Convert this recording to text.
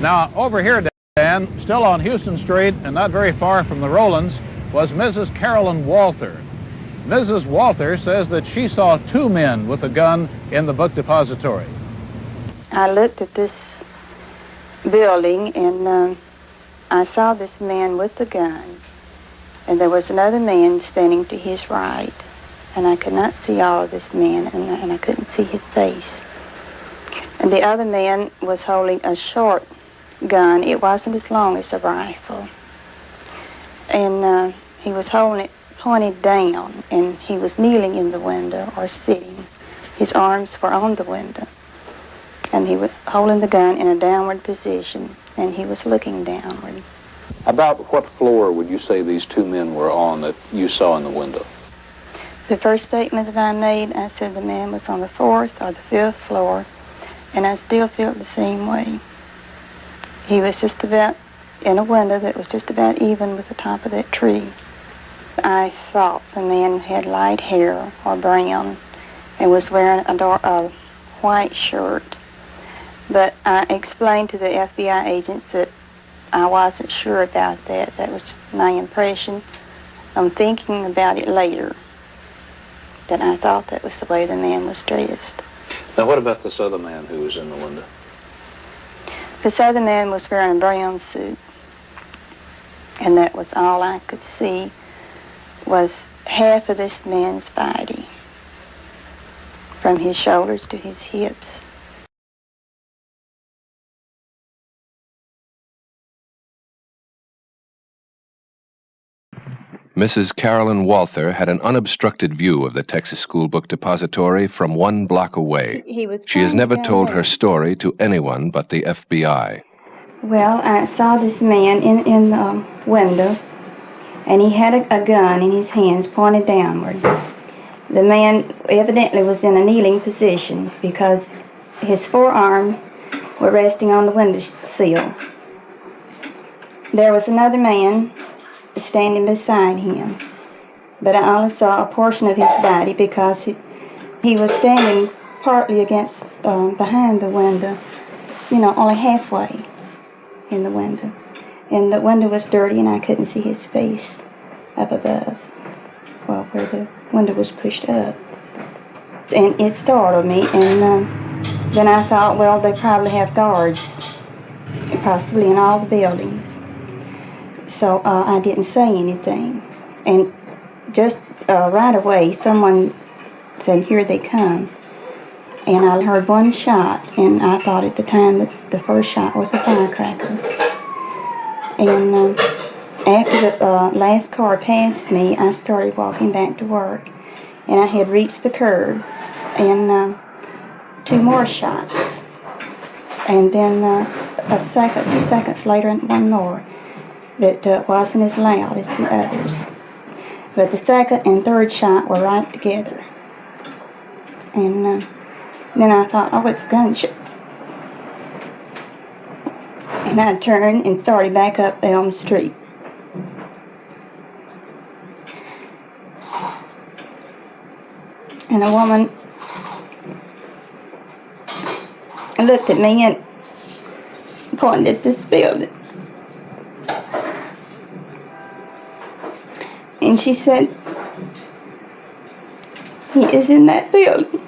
Now, over here, Dan, still on Houston Street and not very far from the Rowlands, was Mrs. Carolyn Walther. Mrs. Walther says that she saw two men with a gun in the book depository. I looked at this building and I saw this man with the gun, and there was another man standing to his right, and I could not see all of this man, and I couldn't see his face. And the other man was holding a short gun. It wasn't as long as a rifle. And he was holding it pointed down, and he was kneeling in the window or sitting. His arms were on the window. And he was holding the gun in a downward position, and he was looking downward. About what floor would you say these two men were on that you saw in the window? The first statement that I made, I said the man was on the 4th or the 5th floor, and I still felt the same way. He was just about in a window that was just about even with the top of that tree. I thought the man had light hair or brown and was wearing a white shirt. But I explained to the FBI agents that I wasn't sure about that. That was just my impression. I'm thinking about it later, that I thought that was the way the man was dressed. Now, what about this other man who was in the window? This other man was wearing a brown suit, and that was all I could see was half of this man's body, from his shoulders to his hips. Mrs. Carolyn Walther had an unobstructed view of the Texas School Book Depository from 1 block away. She has never told her story to anyone but the FBI. Well, I saw this man in the window, and he had a gun in his hands pointed downward. The man evidently was in a kneeling position because his forearms were resting on the window sill. There was another man standing beside him, but I only saw a portion of his body because he was standing partly against behind the window, only halfway in the window. And the window was dirty and I couldn't see his face up above, where the window was pushed up. And it startled me, and then I thought, well, they probably have guards, possibly in all the buildings. So I didn't say anything. And just right away, someone said, "Here they come." And I heard one shot, and I thought at the time that the first shot was a firecracker. And after the last car passed me, I started walking back to work. And I had reached the curb, and 2 more shots. And then 2 seconds later, one more that wasn't as loud as the others. But the second and third shot were right together. And then I thought, oh, it's gunshot. And I turned and started back up Elm Street. And a woman looked at me and pointed at this building. And she said, "He is in that building."